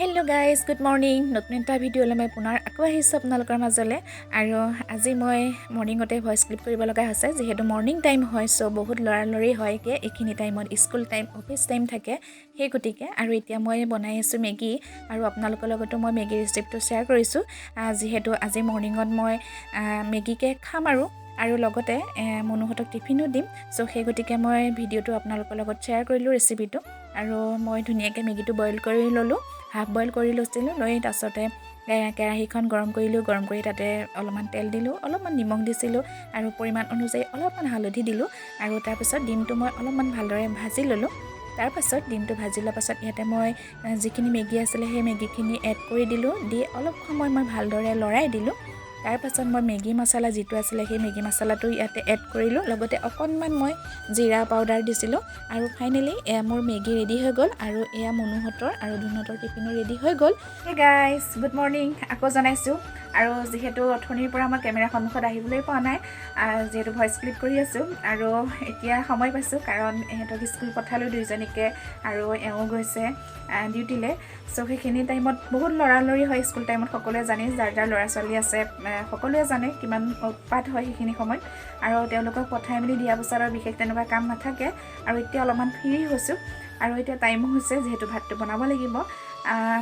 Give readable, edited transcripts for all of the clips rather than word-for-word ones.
hello' guys good morning নতুন এটা video' লৈ মই পুনৰ আকৌ আহিছোঁ আপোনালোকৰ মাজলৈ আৰু আজি মই মৰ্ণিঙতে ভইচ ক্লিপ কৰিব লগা হৈছে যিহেতু মৰ্ণিং টাইম হয় চ' বহুত লৰালৰি হয়গৈ এইখিনি টাইমত স্কুল টাইম অফিচ টাইম থাকে সেই গতিকে আৰু এতিয়া মই বনাই আছোঁ মেগী আৰু আপোনালোকৰ লগতো মই মেগী ৰেচিপিটো শ্বেয়াৰ কৰিছোঁ যিহেতু আজি মৰ্ণিঙত মই মেগীকে খাম আৰু লগতে মনুহঁতক টিফিনো দিম চ' সেই গতিকে মই ভিডিঅ'টো আপোনালোকৰ লগত শ্বেয়াৰ কৰিলোঁ ৰেচিপিটো আৰু মই ধুনীয়াকৈ মেগীটো বইল কৰি ল'লোঁ হাফ বইল কৰি লৈছিলোঁ লৈ তাৰপিছতে কেৰাহীখন গৰম কৰিলোঁ গৰম কৰি তাতে অলপমান তেল দিলোঁ অলপমান নিমখ দিছিলোঁ আৰু পৰিমাণ অনুযায়ী অলপমান হালধি দিলোঁ আৰু তাৰপিছত ডিমটো মই অলপমান ভালদৰে ভাজি ল'লোঁ তাৰপাছত ডিমটো ভাজি লোৱাৰ পাছত ইয়াতে মই যিখিনি মেগী আছিলে সেই মেগীখিনি এড কৰি দিলোঁ দি অলপ সময় মই ভালদৰে লৰাই দিলোঁ তাৰপাছত মই মেগী মছলা যিটো আছিলে সেই মেগী মছলাটো ইয়াতে এড কৰিলোঁ লগতে অকণমান মই জিৰা পাউডাৰ দিছিলোঁ আৰু ফাইনেলি এয়া মোৰ মেগী ৰেডি হৈ গ'ল আৰু এয়া মনুহঁতৰ আৰু ধুনুহঁতৰ টিফিনো ৰেডি হৈ গ'ল হে গাইজ গুড মৰ্ণিং আকৌ জনাইছোঁ আৰু যিহেতু অথনিৰ পৰা মই কেমেৰা সন্মুখত আহিবলৈ পোৱা নাই যিহেতু ভইচ ক্লিপ কৰি আছোঁ আৰু এতিয়া সময় পাইছোঁ কাৰণ ইহঁতক স্কুল পঠালোঁ দুইজনীকে আৰু এওঁ গৈছে ডিউটিলৈ চ' সেইখিনি টাইমত বহুত লৰালৰি হয় স্কুল টাইমত সকলোৱে জানে যাৰ যাৰ ল'ৰা ছোৱালী আছে সকলোৱে জানে কিমান উৎপাত হয় সেইখিনি সময়ত আৰু তেওঁলোকক পঠাই মেলি দিয়া পাছত আৰু বিশেষ তেনেকুৱা কাম নাথাকে আৰু এতিয়া অলপমান ফ্ৰী হৈছোঁ আৰু এতিয়া টাইমো হৈছে যিহেতু ভাতটো বনাব লাগিব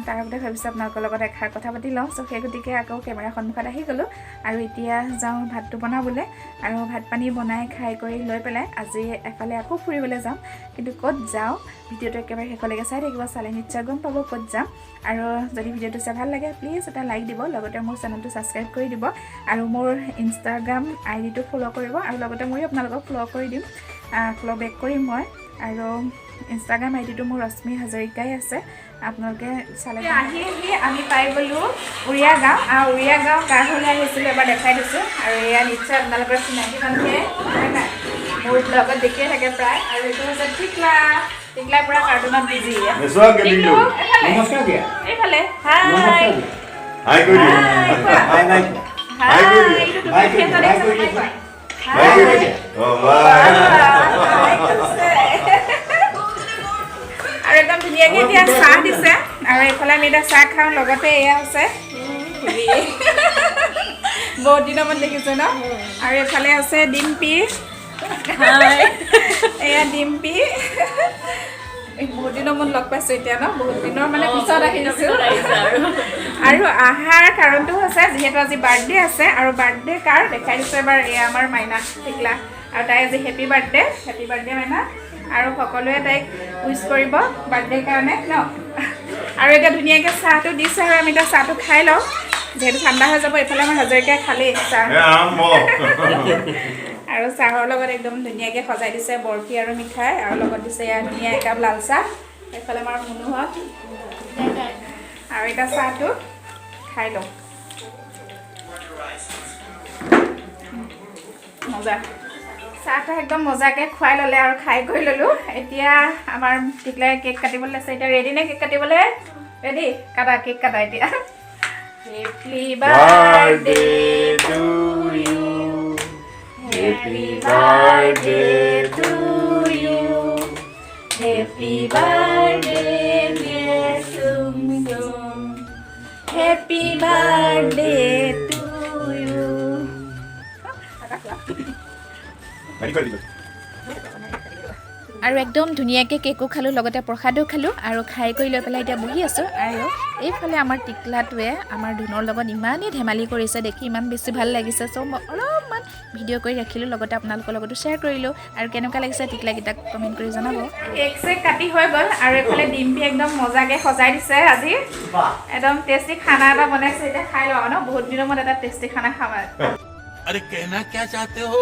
তাৰ আগতে ভাবিছোঁ আপোনালোকৰ লগত এষাৰ কথা পাতি লওঁ চ' সেই গতিকে আকৌ কেমেৰা সন্মুখত আহি গ'লোঁ আৰু এতিয়া যাওঁ ভাতটো বনাবলৈ আৰু ভাত পানী বনাই খাই কৰি লৈ পেলাই আজি এফালে আকৌ ফুৰিবলৈ যাম কিন্তু ক'ত যাওঁ ভিডিঅ'টো একেবাৰে শেষলৈকে চাই থাকিব চালে নিশ্চয় গম পাব ক'ত যাম আৰু যদি ভিডিঅ'টো চাই ভাল লাগে প্লিজ এটা লাইক দিব লগতে মোৰ চেনেলটো ছাবস্ক্ৰাইব কৰি দিব আৰু মোৰ ইনষ্টাগ্ৰাম আইডিটো ফ'ল' কৰিব আৰু লগতে ময়ো আপোনালোকক ফ'ল' বেক কৰিম মই আৰু ইনষ্টাগ্ৰাম আইডিটো মোৰ ৰশ্মি হাজৰিকাই আছে আপোনালোকে চালে আহি আমি পাই গ'লোঁ উৰিয়া গাঁও কাৰ ঘৰলৈ আহিছিলোঁ এবাৰ দেখাই দিছোঁ আৰু এয়া নিশ্চয় আপোনালোকৰ চিনাকি মানুহে মোৰ লগত দেখিয়ে থাকে প্ৰায় আৰু এইটো হৈছে টিকলা পুৰা কাৰ্টুনত বিজি এইফালে আৰু একদম ধুনীয়াকৈ এতিয়া চাহ দিছে আৰু এইফালে আমি এতিয়া চাহ খাওঁ লগতে এয়া হৈছে বহুত দিনৰ মূৰত দেখিছোঁ ন আৰু এইফালে আছে ডিম্পি এয়া ডিম্পি বহুত দিনৰ মূৰত লগ পাইছোঁ এতিয়া ন বহুত দিনৰ মানে পিছত আহিছোঁ আৰু অহাৰ কাৰণটো হৈছে যিহেতু আজি বাৰ্থডে আছে আৰু বাৰ্থডে কাৰ দেখাই দিছোঁ এবাৰ এয়া আমাৰ মাইনা টিকলা আৰু তাই আজি হেপী বাৰ্থডে মাইনা আৰু সকলোৱে তাইক উইচ কৰিব বাৰ্থডেৰ কাৰণে ন আৰু এতিয়া ধুনীয়াকৈ চাহটো দিছে আৰু আমি এতিয়া চাহটো খাই লওঁ যিহেতু ঠাণ্ডা হৈ যাব এইফালে আমাৰ হাজৰিকাই খালেই চাহ আৰু চাহৰ লগত একদম ধুনীয়াকৈ সজাই দিছে বৰফি আৰু মিঠাই আৰু লগত দিছে এয়া ধুনীয়া একাপ লাল চাহ এইফালে আমাৰ মনুহত আৰু এতিয়া চাহটো খাই লওঁ মজা চাহটো একদম মজাকৈ খুৱাই ল'লে আৰু খাই কৰি ল'লোঁ এতিয়া আমাৰ টিকলাই কেক কাটিবলৈ আছে এতিয়া ৰেডি নে কেক কাটিবলৈ ৰেডি কেক কাটা এতিয়া happy birthday to you happy birthday to you happy birthday dear Chumchum happy birthday to you আৰু একদম ধুনীয়াকৈ কেকো খালোঁ লগতে প্ৰসাদো খালোঁ আৰু খাই কৰি লৈ পেলাই এতিয়া বহি আছোঁ আৰু এইফালে আমাৰ টিকলাটোৱে আমাৰ ধুনৰ লগত ইমানেই ধেমালি কৰিছে দেখি ইমান বেছি ভাল লাগিছে চ' মই অলপমান ভিডিঅ' কৰি ৰাখিলোঁ লগতে আপোনালোকৰ লগতো শ্বেয়াৰ কৰিলোঁ আৰু কেনেকুৱা লাগিছে টিকলাকেইটাক কমেণ্ট কৰি জনাব কেক চেক কাটি হৈ গ'ল আৰু এইফালে ডিম্পি একদম মজাকৈ সজাই দিছে আজি একদম টেষ্টি খানা এটা বনাইছে এতিয়া খাই লওঁ ন বহুত দিনৰ মূৰত এটা টেষ্টি খানা খাম अरे कहना क्या चाहते हो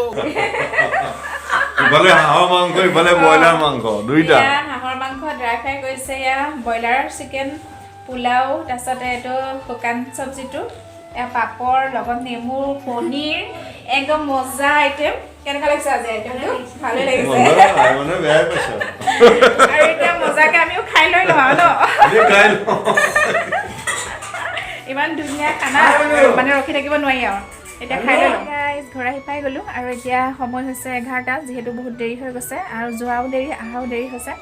ইফালে হাঁহৰ মাংস ইফালে ব্ৰইলাৰ মাংস দুইটা হাঁহৰ মাংস ড্ৰাই ফ্ৰাই কৰিছে এয়া ব্ৰইলাৰ চিকেন পোলাও তাৰপিছতে এইটো শুকান চব্জিটো এয়া পাপৰ লগত নেমু পনীৰ একদম মজা আইটেম কেনেকুৱা লাগিছে আজি আইটেমটো ভালে লাগিছে মানে বেয়া পাইছে আৰু এতিয়া মজাকৈ আমিও খাই লৈ লওঁ ন ইমান ধুনীয়া খানা মানে ৰখি থাকিব নোৱাৰি আৰু এতিয়া খাই লওঁ গাইজ ঘৰ আহি পাই গ'লোঁ আৰু এতিয়া সময় হৈছে 11টা যিহেতু বহুত দেৰি হৈ গৈছে আৰু যোৱাও দেৰি অহাও দেৰি হৈছে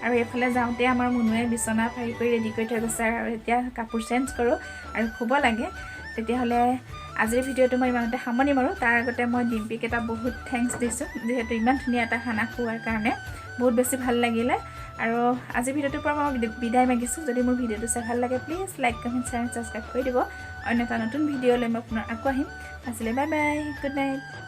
আৰু এইফালে যাওঁতে আমাৰ মুনুৱে বিচনা পাৰি কৰি ৰেডি কৰি থৈ গৈছে আৰু এতিয়া কাপোৰ চেঞ্জ কৰোঁ আৰু শুব লাগে তেতিয়াহ'লে আজিৰ ভিডিঅ'টো মই ইমানতে সামৰণি মাৰোঁ তাৰ আগতে মই ডিম্পিক এটা বহুত থেংকছ দিছোঁ যিহেতু ইমান ধুনীয়া এটা খানা খোৱাৰ কাৰণে বহুত বেছি ভাল লাগিলে আৰু আজিৰ ভিডিঅ'টোৰ পৰা মই বিদায় মাগিছোঁ যদি মোৰ ভিডিঅ'টো চাই ভাল লাগে please like comment share subscribe কৰি দিব অন্য এটা নতুন ভিডিঅ'লৈ মই পুনৰ আকৌ আহিম আজিলৈ বাই বাই গুড নাইট